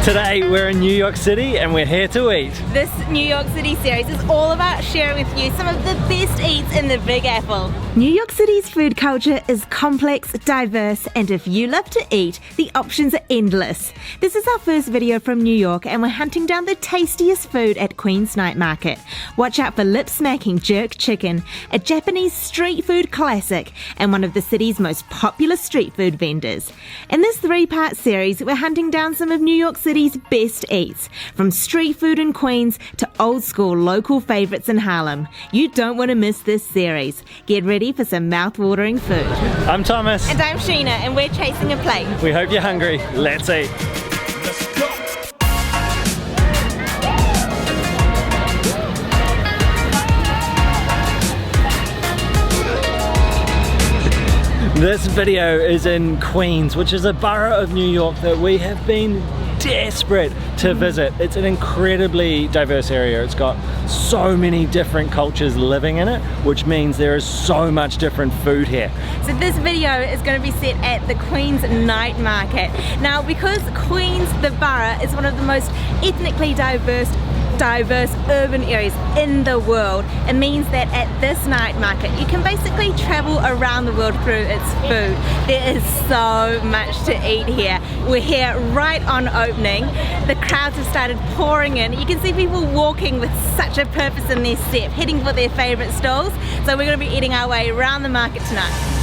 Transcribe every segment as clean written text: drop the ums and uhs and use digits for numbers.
Today we're in New York City and we're here to eat. This New York City series is all about sharing with you some of the best eats in the Big Apple. New York City's food culture is complex, diverse, and if you love to eat, the options are endless. This is our first video from New York and we're hunting down the tastiest food at Queen's Night Market. Watch out for lip-smacking jerk chicken, a Japanese street food classic, and one of the city's most popular street food vendors. In this three-part series, we're hunting down some of New York City's best eats, from street food in Queens to old-school local favourites in Harlem. You don't want to miss this series. Get ready for some mouth-watering food. I'm Thomas. And I'm Sheena, and we're chasing a plate. We hope you're hungry. Let's eat. This video is in Queens, which is a borough of New York that we have been desperate to visit. It's an incredibly diverse area. It's got so many different cultures living in it, which means there is so much different food here. So this video is going to be set at the Queen's Night Market. Now, because Queens, the borough, is one of the most ethnically diverse urban areas in the world, it means that at this night market you can basically travel around the world through its food. There is so much to eat here. We're here right on opening. The crowds have started pouring in. You can see people walking with such a purpose in their step, heading for their favourite stalls. So we're going to be eating our way around the market tonight.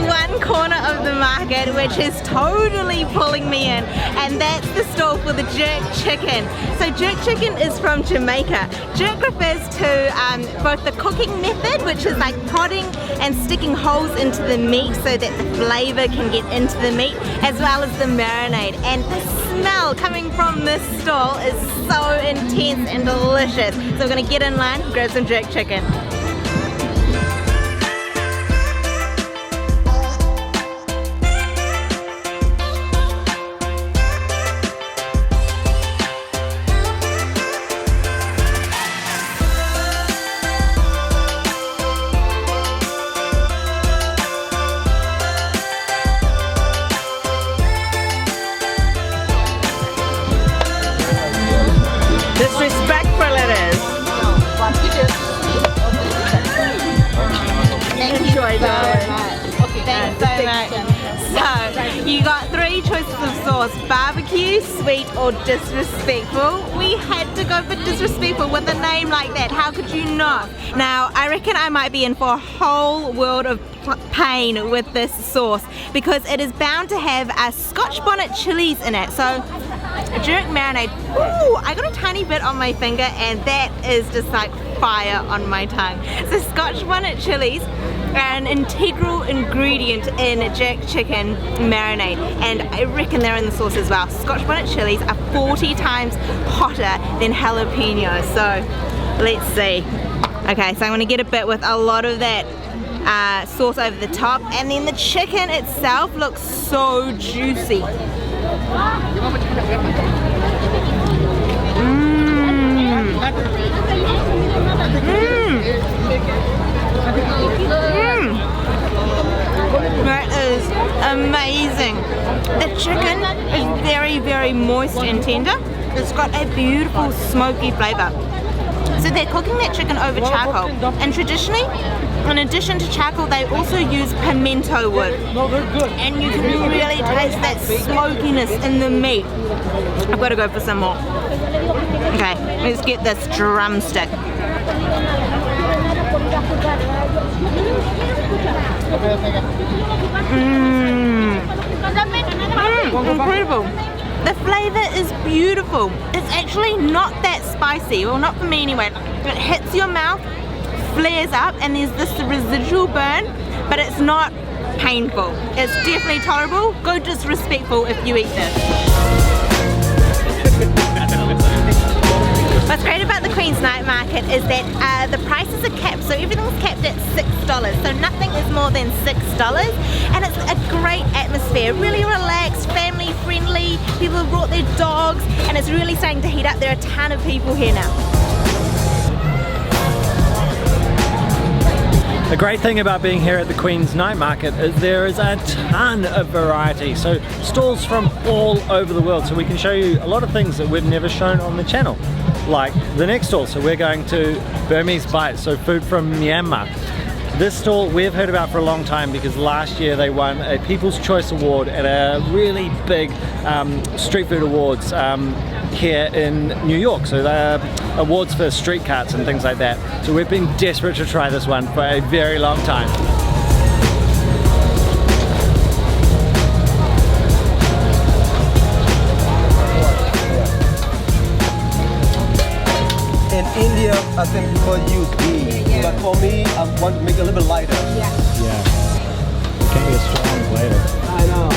One corner of the market which is totally pulling me in, and that's the stall for the jerk chicken. So jerk chicken is from Jamaica. Jerk refers to both the cooking method, which is like prodding and sticking holes into the meat so that the flavour can get into the meat, as well as the marinade. And the smell coming from this stall is so intense and delicious. So we're going to get in line, grab some jerk chicken. Disrespectful it is. Enjoy that. Thanks so much. So, you got three choices of sauce: barbecue, sweet, or disrespectful. We had to go for disrespectful with a name like that. How could you not? Now, I reckon I might be in for a whole world of pain with this sauce because it is bound to have Scotch bonnet chilies in it. So, jerk marinade. Ooh, I got a tiny bit on my finger and that is just like fire on my tongue. So Scotch bonnet chilies are an integral ingredient in jerk chicken marinade, and I reckon they're in the sauce as well. Scotch bonnet chilies are 40 times hotter than jalapenos. So let's see. Okay, so I'm going to get a bit with a lot of that sauce over the top, and then the chicken itself looks so juicy. That is amazing. The chicken is very, very moist and tender. It's got a beautiful smoky flavour. So they're cooking that chicken over charcoal, and traditionally, in addition to charcoal, they also use pimento wood. And you can really taste that smokiness in the meat. I've got to go for some more. Okay, let's get this drumstick. Incredible. The flavour is beautiful. It's actually not that spicy, well, not for me anyway. It hits your mouth, flares up, and there's this residual burn, but it's not painful. It's definitely tolerable. Go disrespectful if you eat this. What's great about the Queen's Night Market is that the prices are capped, so everything's capped at $6, so nothing is more than $6, and it's a great atmosphere, really relaxed, family friendly, people have brought their dogs, and it's really starting to heat up. There are a ton of people here now. The great thing about being here at the Queen's Night Market is there is a ton of variety, so stalls from all over the world, so we can show you a lot of things that we've never shown on the channel, like the next stall. So we're going to Burmese Bites, so food from Myanmar. This stall we've heard about for a long time because last year they won a People's Choice Award at a really big street food awards here in New York. So they're awards for street carts and things like that. So we've been desperate to try this one for a very long time. In India, I think people use ghee, but for me, I want to make it a little bit lighter. Yeah. It can be a strong flavor. I know.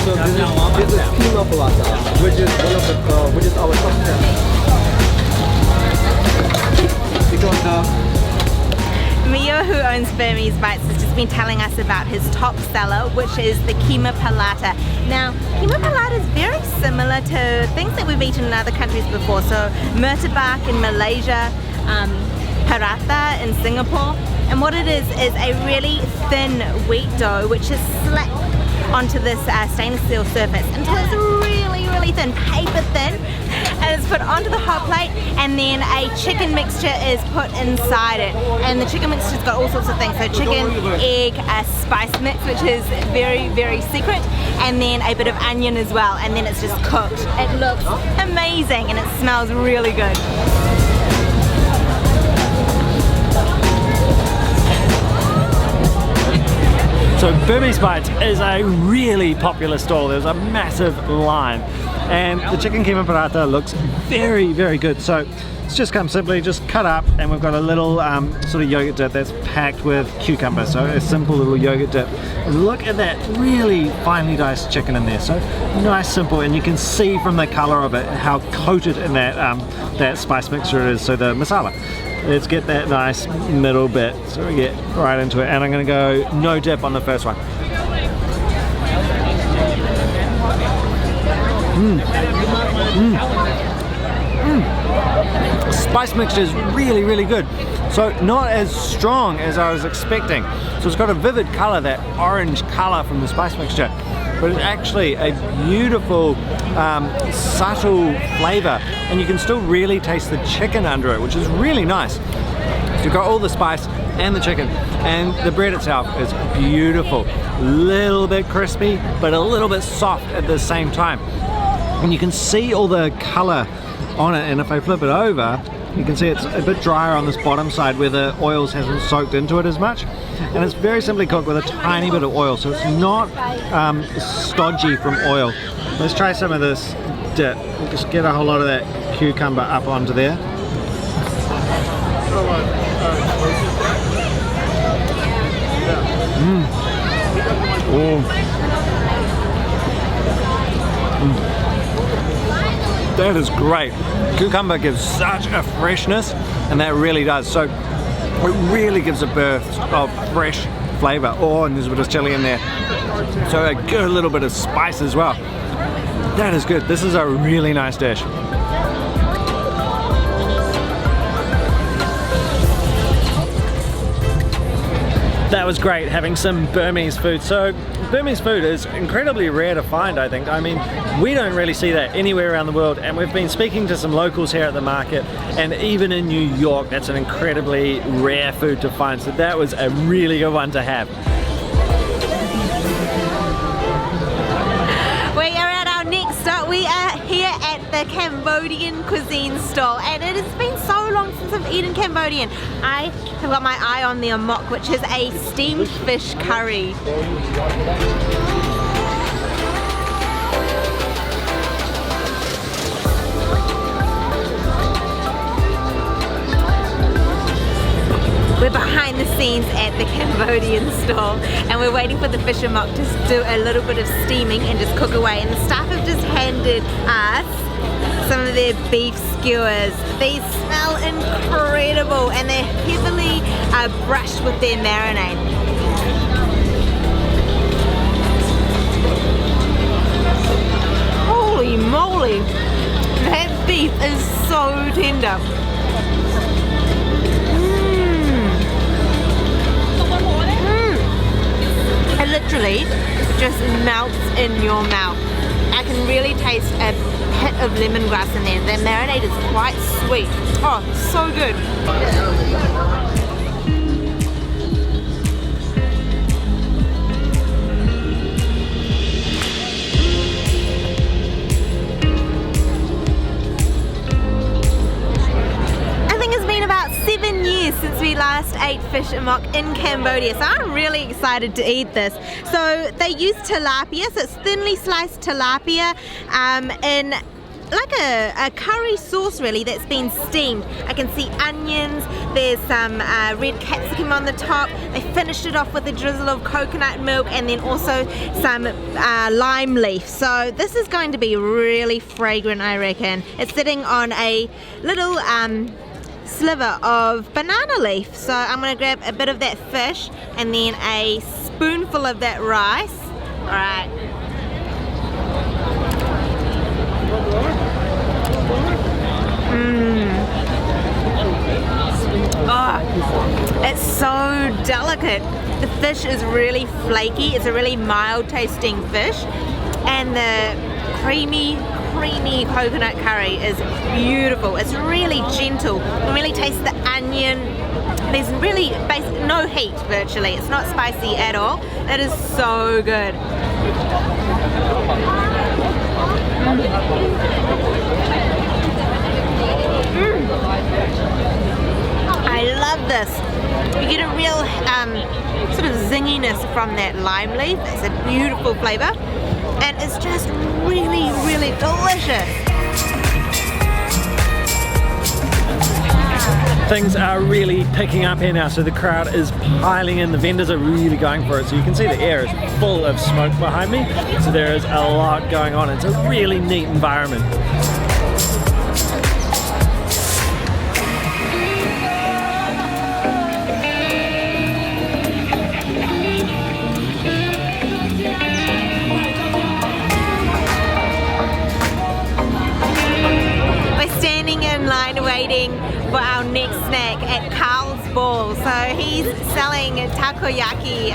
So this is Kue Palata, which is one of the, which is our top 10. Because Mio, who owns Burmese Bites, has just been telling us about his top seller, which is the Kue Palata. Now, Kue Palata is very similar to things that we've eaten in other countries before. So, murtabak in Malaysia, paratha in Singapore. And what it is a really thin wheat dough, which is slapped onto this stainless steel surface until it's really, really thin, paper thin. And it's put onto the hot plate, and then a chicken mixture is put inside it. And the chicken mixture's got all sorts of things. So chicken, egg, a spice mix, which is very, very secret, and then a bit of onion as well. And then it's just cooked. It looks amazing and it smells really good. So Burmese Bites is a really popular stall. There's a massive line, and the chicken Kue Pancong looks very, very good. So it's just simply cut up, and we've got a little sort of yogurt dip that's packed with cucumber. So a simple little yogurt dip. And look at that really finely diced chicken in there. So nice, simple, and you can see from the color of it how coated in that that spice mixture it is. So the masala. Let's get that nice middle bit, so we get right into it. And I'm going to go no dip on the first one. Spice mixture is really, really good. So not as strong as I was expecting. So it's got a vivid color, that orange color from the spice mixture. But it's actually a beautiful, subtle flavor, and you can still really taste the chicken under it, which is really nice. So you've got all the spice and the chicken, and the bread itself is beautiful. Little bit crispy, but a little bit soft at the same time. And you can see all the color on it, and if I flip it over, you can see it's a bit drier on this bottom side where the oils hasn't soaked into it as much, and it's very simply cooked with a tiny bit of oil, so it's not stodgy from oil. Let's try some of this dip. We'll just get a whole lot of that cucumber up onto there. That is great. Cucumber gives such a freshness, and that really does. So it really gives a birth of fresh flavor. Oh, and there's a bit of chili in there. So a good little bit of spice as well. That is good. This is a really nice dish. That was great, having some Burmese food. So Burmese food is incredibly rare to find, I think. I mean, we don't really see that anywhere around the world, and we've been speaking to some locals here at the market, and even in New York, that's an incredibly rare food to find. So that was a really good one to have. We are at our next stop. We are here at the Cambodian cuisine stall, and it has been so long since I've eaten Cambodian. I have got my eye on the amok, which is a steamed fish curry. We're behind the scenes at the Cambodian stall, and we're waiting for the fish amok to do a little bit of steaming and just cook away. And the staff have just handed us some of their beef skewers. These smell incredible, and they're heavily brushed with their marinade. Holy moly! That beef is so tender. literally just melts in your mouth. I can really taste a hit of lemongrass in there. The marinade is quite sweet. Oh, so good. About 7 years since we last ate fish amok in Cambodia, so I'm really excited to eat this. So they use tilapia, so it's thinly sliced tilapia in like a curry sauce really that's been steamed. I can see onions, there's some red capsicum on the top. They finished it off with a drizzle of coconut milk and then also some lime leaf. So this is going to be really fragrant, I reckon. It's sitting on a little sliver of banana leaf. So I'm going to grab a bit of that fish and then a spoonful of that rice. Alright. Oh, it's so delicate. The fish is really flaky. It's a really mild tasting fish, and the creamy coconut curry is beautiful. It's really gentle. You can really taste the onion. There's really no heat virtually. It's not spicy at all. It is so good. I love this. You get a real sort of zinginess from that lime leaf. It's a beautiful flavor. And it's just really delicious. Things are really picking up here now, so the crowd is piling in. The vendors are really going for it, so you can see the air is full of smoke behind me, so there is a lot going on. It's a really neat environment. Waiting for our next snack at KarlsBalls. So he's selling takoyaki,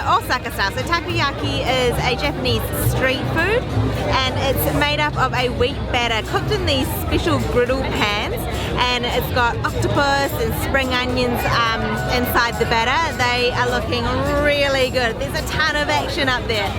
Osaka style. So takoyaki is a Japanese street food, and it's made up of a wheat batter cooked in these special griddle pans, and it's got octopus and spring onions inside the batter. They are looking really good. There's a ton of action up there.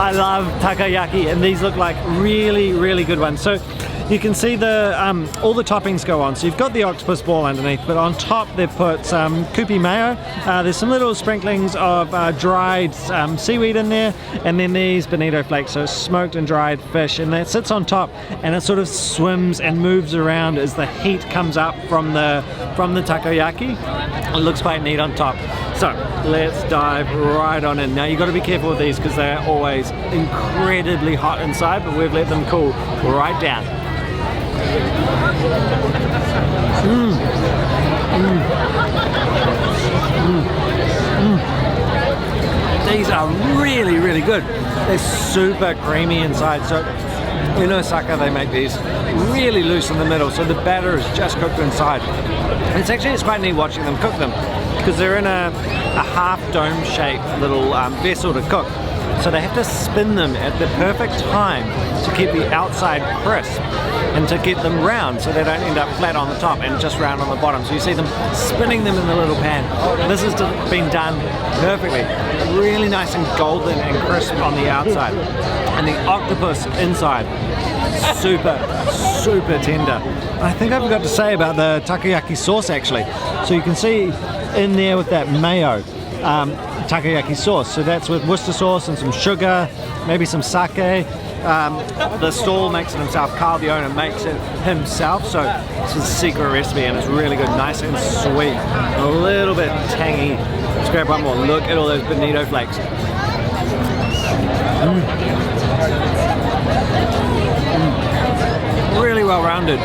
I love takoyaki, and these look like really good ones. So you can see the all the toppings go on. So you've got the octopus ball underneath, but on top they've put some Kue mayo. There's some little sprinklings of dried seaweed in there, and then these bonito flakes, so smoked and dried fish, and that sits on top, and it sort of swims and moves around as the heat comes up from the takoyaki. It looks quite neat on top. So let's dive right on in. Now you've got to be careful with these because they're always incredibly hot inside, but we've let them cool right down. These are really good. They're super creamy inside. So in Osaka they make these really loose in the middle, so the batter is just cooked inside. And it's quite neat watching them cook them, because they're in a half dome shaped little vessel to cook. So they have to spin them at the perfect time to keep the outside crisp and to get them round so they don't end up flat on the top and just round on the bottom. So you see them spinning them in the little pan. This has been done perfectly. Really nice and golden and crisp on the outside. And the octopus inside, super tender. I think I forgot to say about the takoyaki sauce actually. So you can see in there with that mayo, takoyaki sauce. So that's with Worcester sauce and some sugar, maybe some sake. The stall makes it himself. Karl, the owner, makes it himself. So it's a secret recipe and it's really good, nice and sweet, a little bit tangy. Let's grab one more. Look at all those bonito flakes. Really well rounded.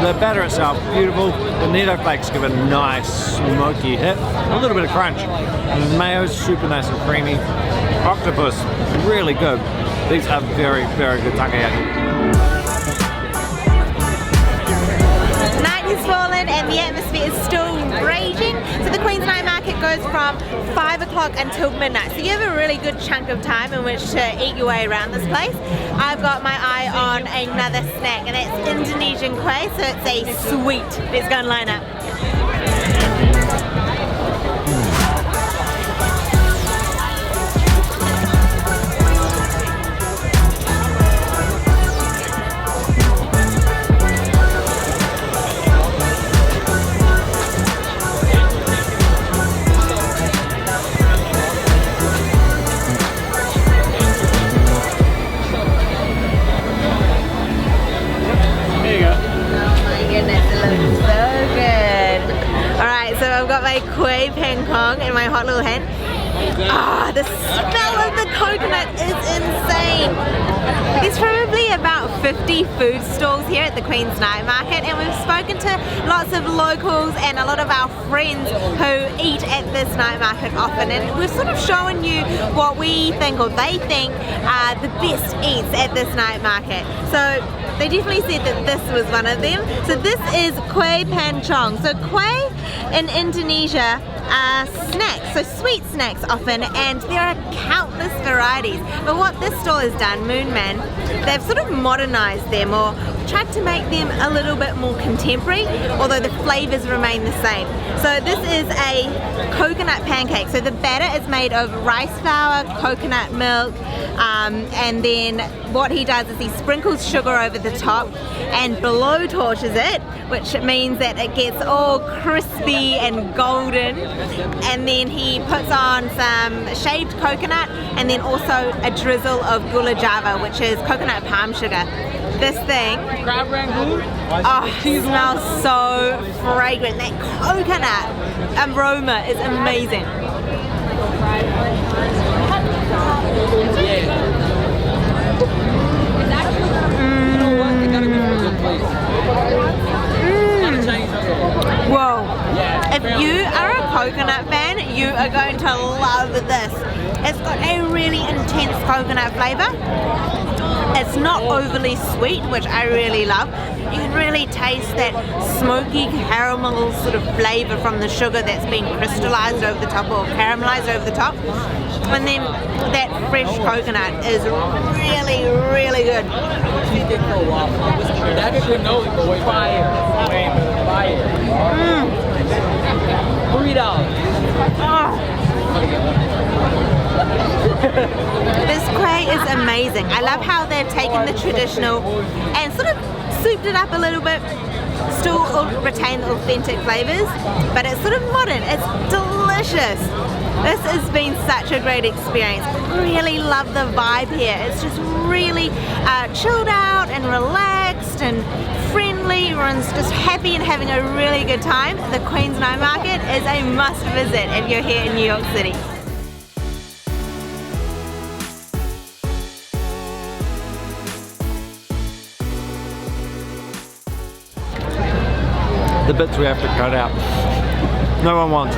The batter itself, beautiful. The Meadows flakes give it a nice smoky hit. A little bit of crunch. And the mayo's super nice and creamy. Octopus, really good. These are very, very good takoyaki. Night has fallen and the atmosphere is still raging. So the Queen's Night Market goes from 5 o'clock until midnight. So you have a really good chunk of time in which to eat your way around this place. I've got my eye on another snack, and that's Indonesian kue, so it's a sweet. Let's go and line up. My Kue Pancong in my hot little hand. Ah, the smell of the coconut is insane. There's probably about 50 food stalls here at the Queen's Night Market, and we've spoken to lots of locals and a lot of our friends who eat at this night market often, and we're sort of showing you what we think or they think are the best eats at this night market. So they definitely said that this was one of them. So this is Kue Pancong. So kue in Indonesia are snacks, so sweet snacks often, and there are countless varieties. But what this stall has done, Moon Man, they've sort of modernized them or tried to make them a little bit more contemporary, although the flavors remain the same. So this is a coconut pancake. So the batter is made of rice flour, coconut milk, and then what he does is he sprinkles sugar over the top and blow torches it, which means that it gets all crispy and golden, and then he puts on some shaved coconut and then also a drizzle of gula java, which is coconut palm sugar. This thing, oh, smells so fragrant. That coconut aroma is amazing. Whoa. If you are a coconut fan, you are going to love this. It's got a really intense coconut flavor. It's not overly sweet, which I really love. You can really taste that smoky caramel sort of flavor from the sugar that's been crystallized over the top or caramelized over the top. And then that fresh coconut is really, really good. This kue is amazing. I love how they've taken the traditional and sort of souped it up a little bit, still retain the authentic flavors, but it's sort of modern. It's delicious. This has been such a great experience. Really love the vibe here. It's just really chilled out and relaxed and friendly. Everyone's just happy and having a really good time. The Queen's Night Market is a must visit if you're here in New York City. The bits we have to cut out. No one wants.